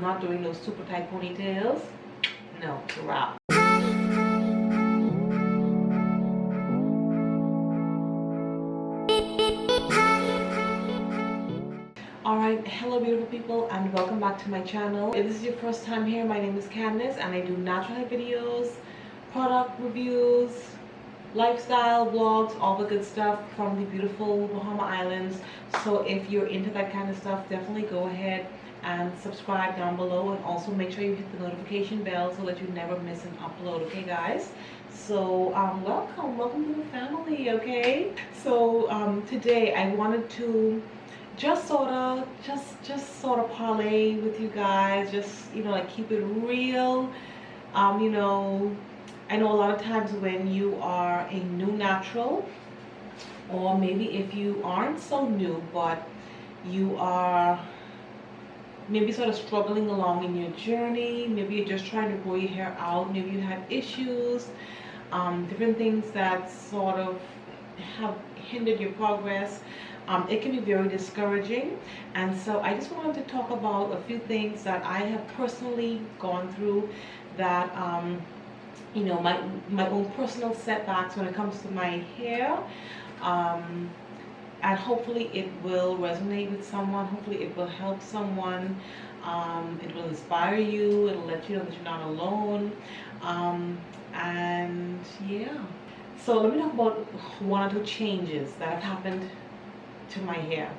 not doing those super tight ponytails. No, it's a wrap. Alright, hello beautiful people and welcome back to my channel. If this is your first time here, my name is Candice and I do natural hair videos, product reviews, lifestyle vlogs, all the good stuff from the beautiful Bahama Islands. So if you're into that kind of stuff, definitely go ahead and subscribe down below, and also make sure you hit the notification bell so that you never miss an upload. Okay guys, so welcome to the family. Okay, so today I wanted to just sort of parlay with you guys, just like keep it real. I know a lot of times when you are a new natural, or maybe if you aren't so new but you are maybe sort of struggling along in your journey, maybe you're just trying to grow your hair out, maybe you have issues, different things that sort of have hindered your progress. It can be very discouraging, and so I just wanted to talk about a few things that I have personally gone through, that my own personal setbacks when it comes to my hair, and hopefully it will resonate with someone. Hopefully it will help someone. It will inspire you. It'll let you know that you're not alone. And yeah, so let me talk about one or two changes that have happened to my hair.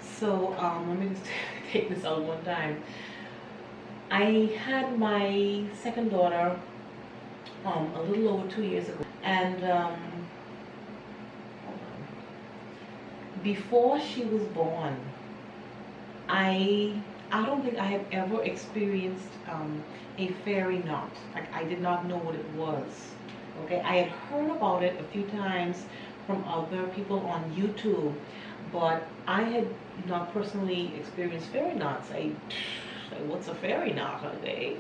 So let me just take this out one time. I had my second daughter a little over 2 years ago, and before she was born, I don't think I have ever experienced a fairy knot. Like, I did not know what it was. Okay, I had heard about it a few times from other people on YouTube, but I had not personally experienced fairy knots. What's a fairy knot? Okay.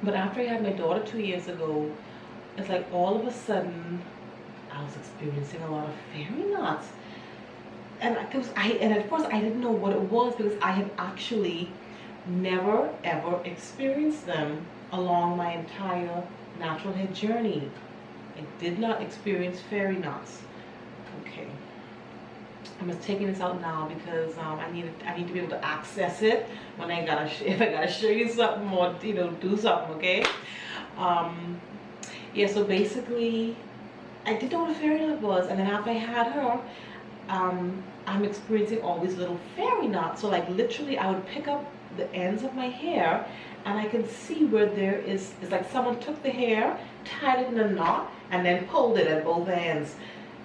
But after I had my daughter 2 years ago, it's like all of a sudden I was experiencing a lot of fairy knots, and at first I didn't know what it was, because I had actually never ever experienced them along my entire natural hair journey. I did not experience fairy knots. Okay, I'm just taking this out now because I need to be able to access it when if I gotta show you something or do something. Okay. Yeah, so basically I didn't know what a fairy knot was, and then after I had her, I'm experiencing all these little fairy knots. So like literally I would pick up the ends of my hair and I can see where it's like someone took the hair, tied it in a knot, and then pulled it at both ends.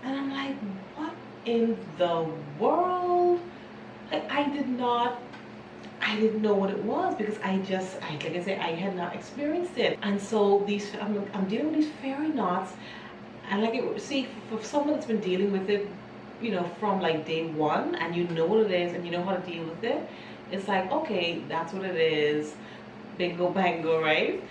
And I'm like, what in the world? Like, I didn't know what it was, because like I said, I had not experienced it. And so I'm dealing with these fairy knots, and see, for someone that's been dealing with it, from like day one, and you know what it is and you know how to deal with it, it's like, okay, that's what it is, bingo bango, right?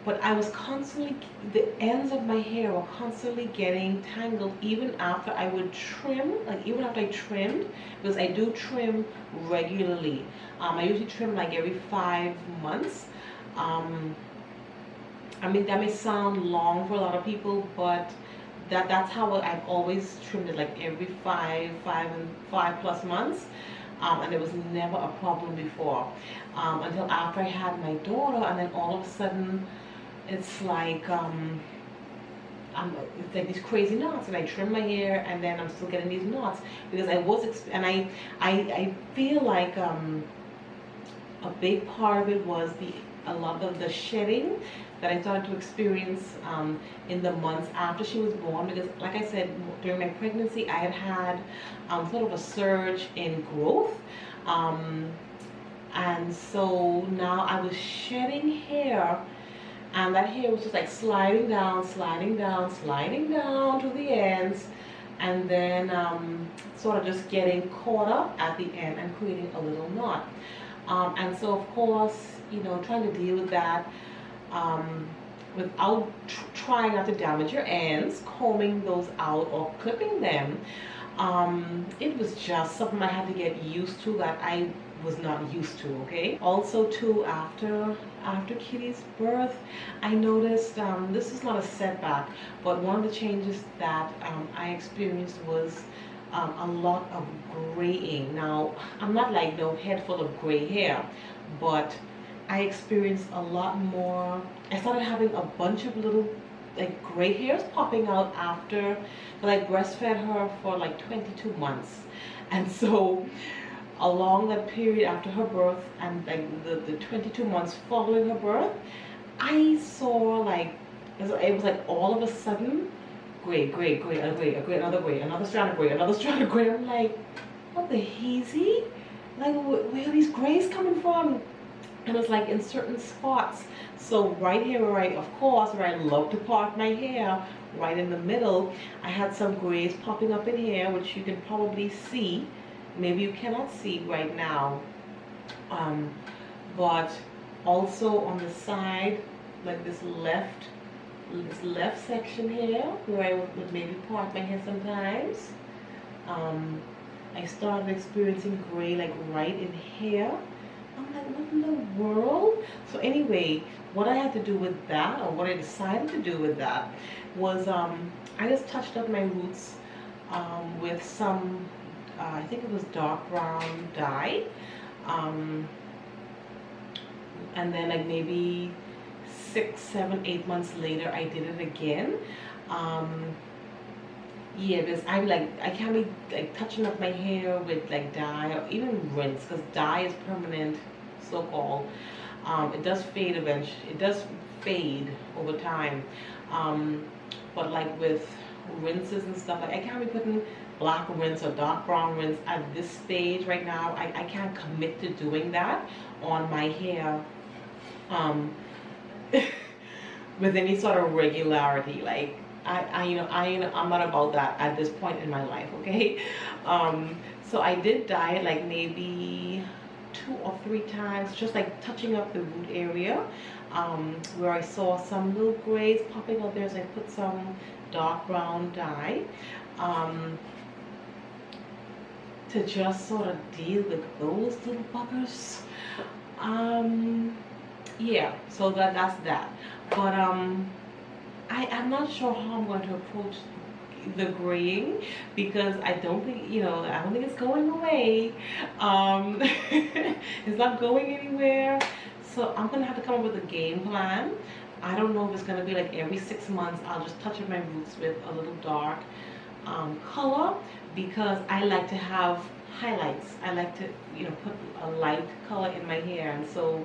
But I was constantly, the ends of my hair were constantly getting tangled, even after I would trim, like even after I trimmed, because I do trim regularly. I usually trim like every 5 months. I mean, that may sound long for a lot of people, but that's how I've always trimmed it, like every 5 plus months. And it was never a problem before, until after I had my daughter, and then all of a sudden it's like it's like these crazy knots, and I trim my hair and then I'm still getting these knots, because I feel like a big part of it was a lot of the shedding that I started to experience in the months after she was born, because like I said, during my pregnancy I had sort of a surge in growth, and so now I was shedding hair, and that hair was just like sliding down to the ends, and then sort of just getting caught up at the end and creating a little knot. And so of course, trying to deal with that without trying not to damage your ends, combing those out or clipping them, it was just something I had to get used to, that I was not used to. Okay, also too, after Kitty's birth, I noticed, this is not a setback, but one of the changes that I experienced was a lot of graying. Now, I'm not like no head full of gray hair, but I experienced a lot more. I started having a bunch of little like gray hairs popping out after, but I breastfed her for like 22 months. And so along that period after her birth and like the 22 months following her birth, I saw like, it was like all of a sudden, gray, gray, gray, gray, another strand of gray, another strand of gray. I'm like, what the heezy? Like, where are these grays coming from? And it's like in certain spots. So right here where of course, where I love to part my hair, right in the middle, I had some grays popping up in here, which you can probably see. Maybe you cannot see right now. But also on the side, like this left section here, where I would maybe part my hair sometimes. I started experiencing gray like right in here. I'm like, what in the world? So anyway, what I had to do with that, or what I decided to do with that, was I just touched up my roots with some, I think it was dark brown dye. And then like maybe 6, 7, 8 months later, I did it again. Yeah, because I can't be like touching up my hair with like dye or even rinse, because dye is permanent, so called. It does fade eventually. It does fade over time. But like with rinses and stuff, like I can't be putting black rinse or dark brown rinse at this stage right now. I can't commit to doing that on my hair with any sort of regularity. Like I'm not about that at this point in my life, okay? So I did dye it like maybe 2 or 3 times, just like touching up the root area, where I saw some little grays popping out there, so I put some dark brown dye to just sort of deal with those little buggers. Yeah, so that's that. But I'm not sure how I'm going to approach the graying, because I don't think, I don't think it's going away. It's not going anywhere. So I'm gonna have to come up with a game plan. I don't know if it's gonna be like every 6 months I'll just touch up my roots with a little dark color, because I like to have highlights. I like to, put a light color in my hair, and so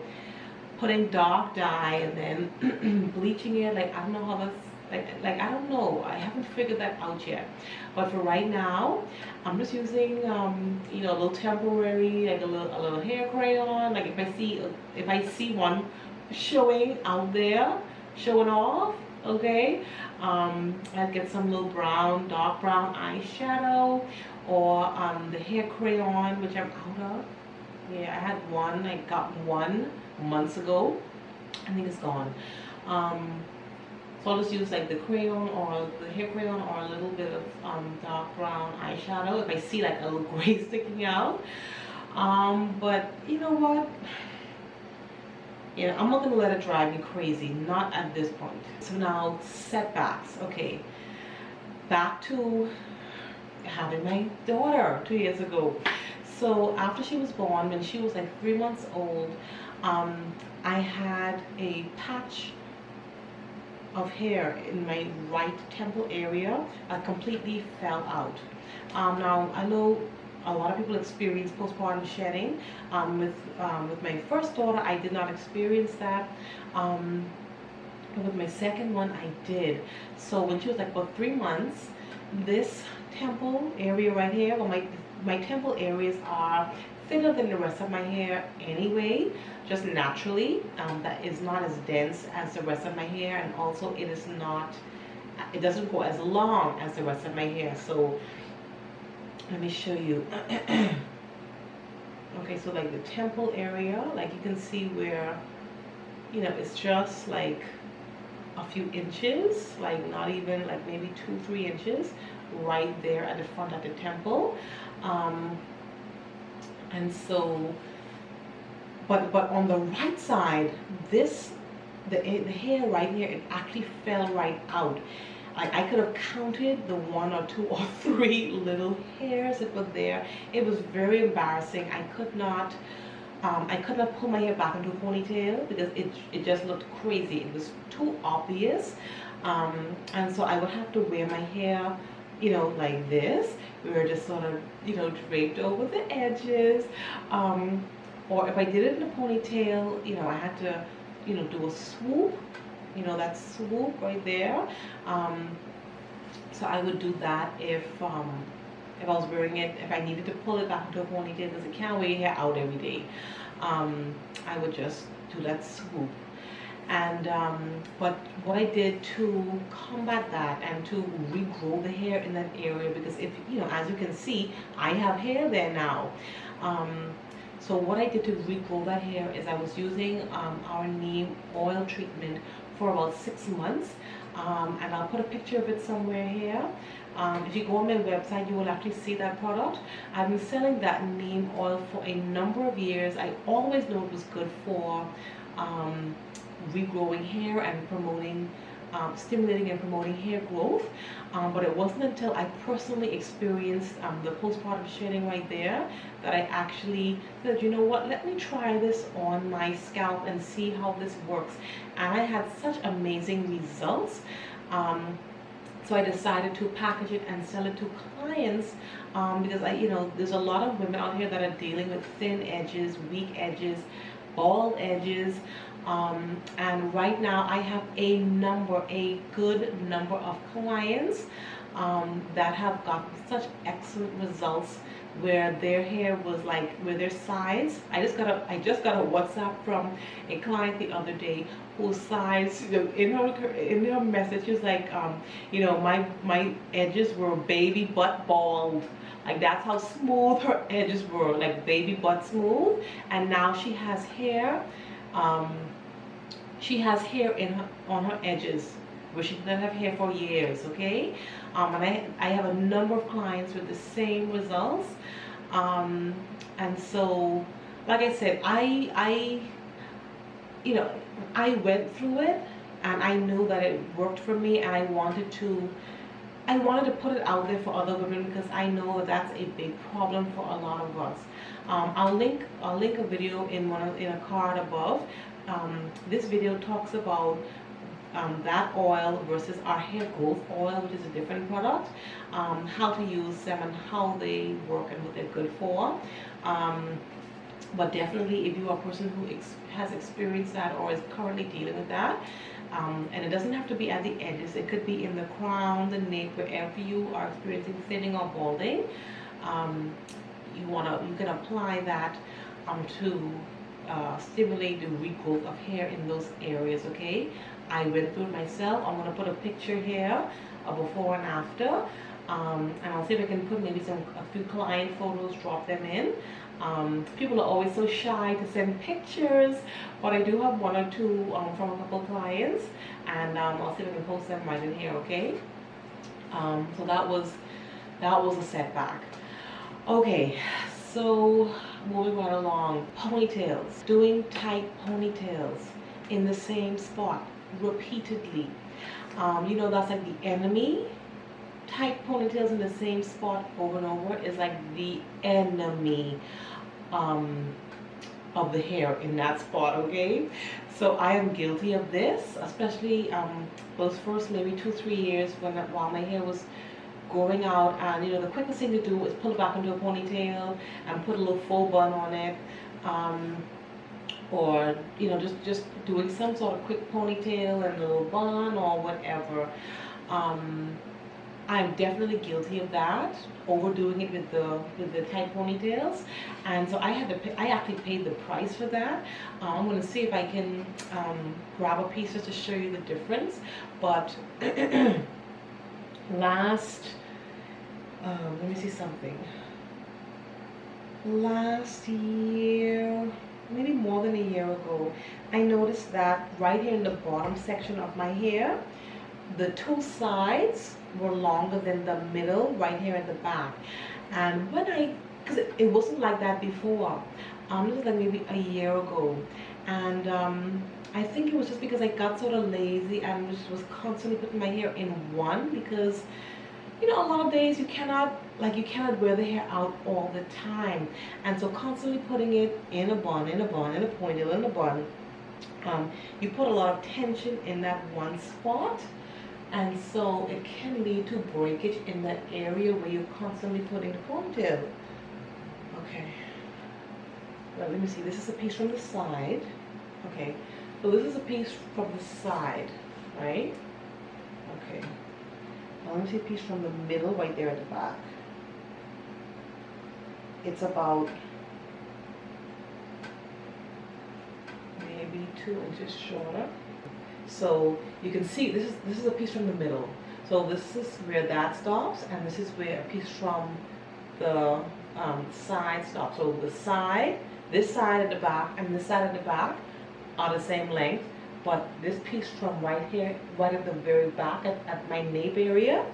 putting dark dye and then bleaching it, like I don't know how that's like I don't know. I haven't figured that out yet. But for right now, I'm just using a little temporary, like a little hair crayon. Like if I see one showing out there, showing off, okay, I'd get some little dark brown eyeshadow, or the hair crayon, which I'm out of. Yeah, I had one. I got one months ago. I think it's gone. So I'll just use like the crayon or the hair crayon, or a little bit of dark brown eyeshadow if I see like a little gray sticking out. But you know what? I'm not gonna let it drive me crazy. Not at this point. So now, setbacks. Okay, back to having my daughter 2 years ago. So after she was born, when she was like 3 months old, I had a patch of hair in my right temple area. Completely fell out. Now I know a lot of people experience postpartum shedding. With my first daughter, I did not experience that. But with my second one, I did. So when she was like about 3 months, this temple area right here, well, my temple areas are thinner than the rest of my hair anyway, just naturally. That is not as dense as the rest of my hair, and also it doesn't go as long as the rest of my hair. So let me show you. Okay, so like the temple area, like you can see where, it's just like a few inches, like not even, like maybe 2-3 inches right there at the front of the temple. And so but on the right side, the hair right here, it actually fell right out. I could have counted the 1 or 2 or 3 little hairs that were there. It was very embarrassing. I could not pull my hair back into a ponytail because it just looked crazy. It was too obvious. And so I would have to wear my hair, you know, like this. We were just sort of, you know, draped over the edges. Or if I did it in a ponytail, you know, I had to, you know, do a swoop, you know, that swoop right there. So I would do that if I was wearing it, if I needed to pull it back into a ponytail because I can't wear your hair out every day. I would just do that swoop. And but what I did to combat that and to regrow the hair in that area, because if you know, as you can see, I have hair there now. So what I did to regrow that hair is I was using our neem oil treatment for about 6 months, and I'll put a picture of it somewhere here. If you go on my website, you will actually see that product. I've been selling that neem oil for a number of years. I always knew it was good for regrowing hair and promoting, stimulating and promoting hair growth. But it wasn't until I personally experienced the postpartum shedding right there that I actually said, you know what, let me try this on my scalp and see how this works. And I had such amazing results. So I decided to package it and sell it to clients, because you know, there's a lot of women out here that are dealing with thin edges, weak edges, bald edges. And right now I have a good number of clients that have gotten such excellent results where their hair was like, where their sides, I just got a WhatsApp from a client the other day whose sides, you know, in her message, she was like, you know, my edges were baby butt bald. Like, that's how smooth her edges were, like baby butt smooth. And now she has hair. She has hair on her edges where she didn't have hair for years. Okay, and I have a number of clients with the same results. And so, like I said, you know, I went through it and I knew that it worked for me, and I wanted to put it out there for other women because I know that that's a big problem for a lot of us. I'll link a video in a card above. This video talks about that oil versus our hair growth oil, which is a different product, how to use them and how they work and what they're good for. But definitely, if you are a person who has experienced that or is currently dealing with that, and it doesn't have to be at the edges, it could be in the crown, the nape, wherever you are experiencing thinning or balding, you can apply that to stimulate the regrowth of hair in those areas. Okay, I went through it myself. I'm going to put a picture here of before and after, and I'll see if I can put maybe a few client photos, drop them in. People are always so shy to send pictures, but I do have 1 or 2 from a couple clients, and I'll see if I can post them right in here. Okay, so that was a setback. Okay, so moving right along, ponytails, doing tight ponytails in the same spot repeatedly. You know, that's like the enemy. Tight ponytails in the same spot over and over is like the enemy of the hair in that spot. Okay, so I am guilty of this, especially those first maybe 2-3 years while my hair was growing out, and you know, the quickest thing to do is pull it back into a ponytail and put a little faux bun on it, or you know, just doing some sort of quick ponytail and a little bun or whatever. I'm definitely guilty of that, overdoing it with the tight ponytails, and so I actually paid the price for that. I'm going to see if I can grab a piece just to show you the difference. But let me see something. Last year, maybe more than a year ago, I noticed that right here in the bottom section of my hair, the 2 sides were longer than the middle right here at the back. And because it wasn't like that before, This was like maybe a year ago, and I think it was just because I got sort of lazy and just was constantly putting my hair in one, because you know, a lot of days you cannot wear the hair out all the time, and so constantly putting it in a bun, in a bun, in a ponytail, in a bun, you put a lot of tension in that one spot, and so it can lead to breakage in that area where you're constantly putting the ponytail. Okay, well, let me see, this is a piece from the side. Okay, so this is a piece from the side, right? Okay, now let me see a piece from the middle right there at the back. It's about maybe 2 inches shorter. So you can see this is a piece from the middle. So this is where that stops, and this is where a piece from the side stops. So the side, this side at the back, and this side at the back are the same length, but this piece from right here, right at the very back at my nape area,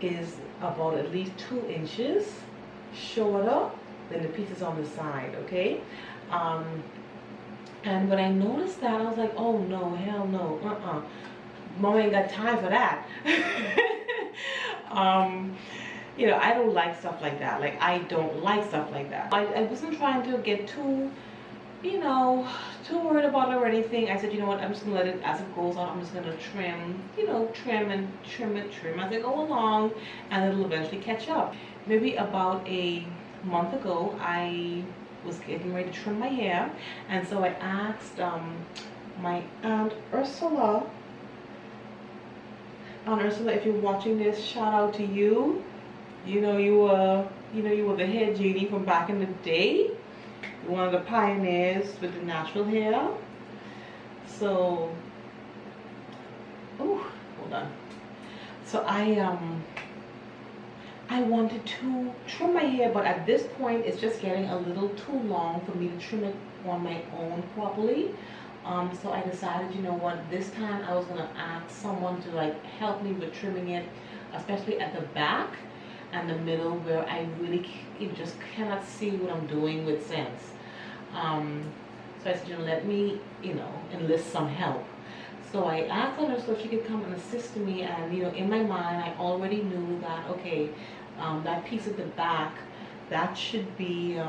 is about at least 2 inches shorter than the pieces on the side. Okay. And when I noticed that, I was like, oh no, hell no, Mom ain't got time for that. You know, I don't like stuff like that. Like, I don't like stuff like that. I wasn't trying to get too, you know, too worried about it or anything. I said, you know what, I'm just gonna let it, as it goes on, I'm just gonna trim, you know, trim as I go along, and it'll eventually catch up. Maybe about a month ago, I was getting ready to trim my hair, and so I asked my Aunt Ursula. Aunt Ursula, if you're watching this, shout out to you. You know you were the hair genie from back in the day. You're one of the pioneers with the natural hair. So, oh, hold on. So I wanted to trim my hair, but at this point it's just getting a little too long for me to trim it on my own properly. So I decided, you know what, this time I was gonna ask someone to like help me with trimming it, especially at the back and the middle where I really just cannot see what I'm doing with sense. So I said, you know, let me, you know, enlist some help. So I asked her so she could come and assist me, and you know, in my mind I already knew that, okay, that piece at the back, that should be,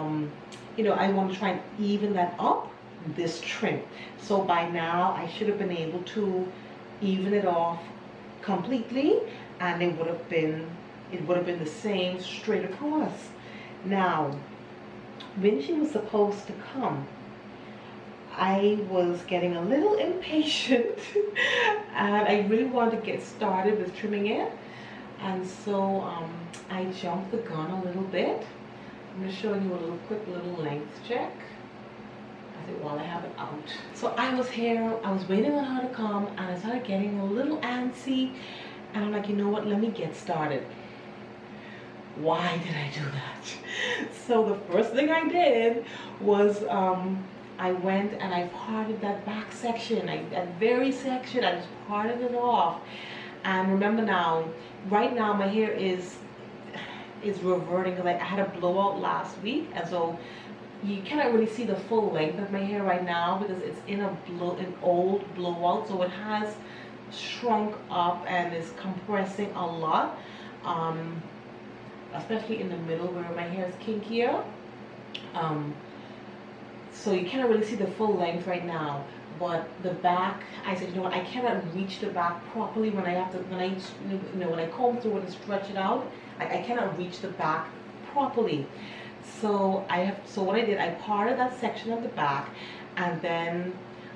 you know, I want to try and even that up, this trim. So by now I should have been able to even it off completely, and it would have been the same straight across. Now, when she was supposed to come, I was getting a little impatient and I really wanted to get started with trimming it, and so I jumped the gun a little bit. I'm just showing you a little quick little length check while I have it out. So I was waiting on her to come, and I started getting a little antsy, and I'm like, you know what, let me get started. Why did I do that? So the first thing I did was I went and I parted that back section, that very section, I just parted it off. And remember now, right now my hair is reverting because I had a blowout last week, and so you cannot really see the full length of my hair right now because it's in an old blowout, so it has shrunk up and is compressing a lot, especially in the middle where my hair is kinkier. So you cannot really see the full length right now, but the back, I said, you know what, I cannot reach the back properly when I comb through it and stretch it out. I cannot reach the back properly. So what I did, I parted that section of the back, and then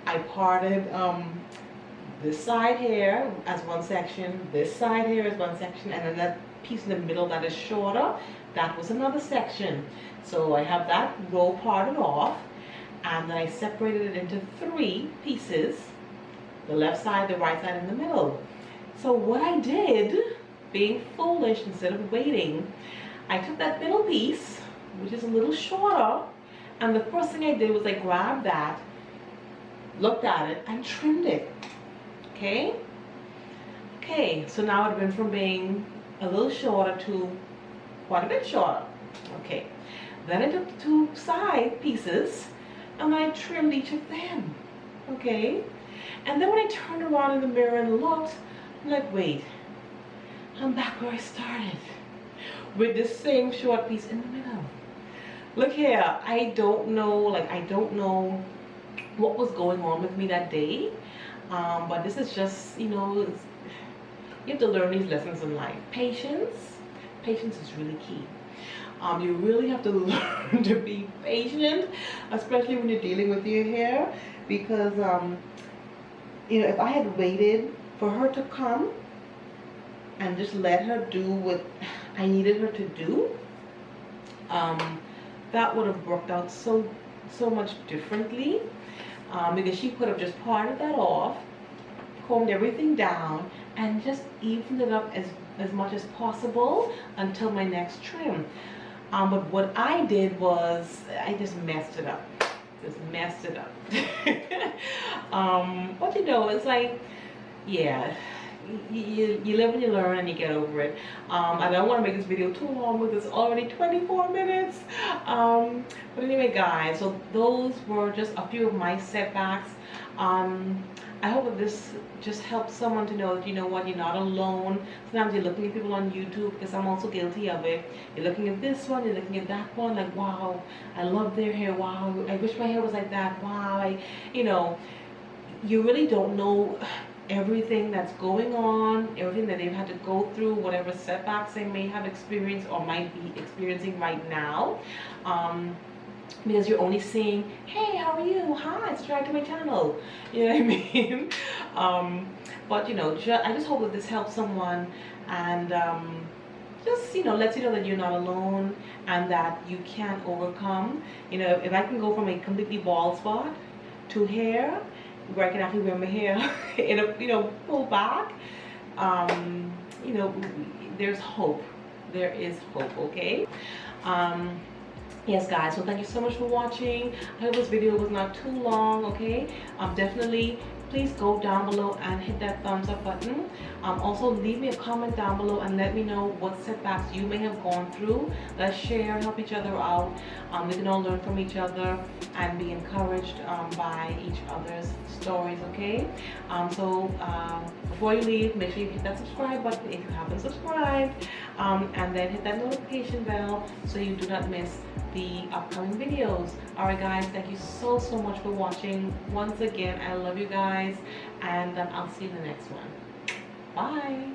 I parted this side here as one section, this side here as one section, and then that piece in the middle that is shorter, that was another section. So I have that row parted off, and then I separated it into 3 pieces, the left side, the right side, and the middle. So what I did, being foolish, instead of waiting, I took that middle piece, which is a little shorter, and the first thing I did was I grabbed that, looked at it, and trimmed it. Okay, so now it went from being a little shorter to quite a bit shorter. Okay, Then I took the two side pieces and I trimmed each of them, okay? And then when I turned around in the mirror and looked, I'm like, wait, I'm back where I started with this same short piece in the middle. Look here, I don't know what was going on with me that day, but this is just, you have to learn these lessons in life. Patience is really key. You really have to learn to be patient, especially when you're dealing with your hair, because if I had waited for her to come and just let her do what I needed her to do, that would have worked out so much differently, because she could have just parted that off, combed everything down, and just evened it up as much as possible until my next trim. But what I did was I just messed it up. But it's like, yeah, you live and you learn and you get over it. I don't want to make this video too long, but it's already 24 minutes. But anyway, guys, so those were just a few of my setbacks. I hope that this just helps someone to know that, you know what, you're not alone. Sometimes you're looking at people on YouTube, because I'm also guilty of it. You're looking at this one, you're looking at that one, like, wow, I love their hair, wow, I wish my hair was like that, wow, you really don't know everything that's going on, everything that they've had to go through, whatever setbacks they may have experienced or might be experiencing right now. Because you're only seeing, hey, how are you? Hi, subscribe to my channel. You know what I mean? But I just hope that this helps someone, and just lets you know that you're not alone and that you can overcome. If I can go from a completely bald spot to hair where I can actually wear my hair in a pull back, there's hope. There is hope. Okay. Yes, guys, so thank you so much for watching. I hope this video was not too long, okay? Definitely, please go down below and hit that thumbs up button. Also, leave me a comment down below and let me know what setbacks you may have gone through. Let's share, help each other out. We can all learn from each other and be encouraged by each other's stories, okay? Before you leave, make sure you hit that subscribe button if you haven't subscribed, and then hit that notification bell so you do not miss the upcoming videos. Alright, guys, thank you so much for watching. Once again, I love you guys, and I'll see you in the next one. Bye.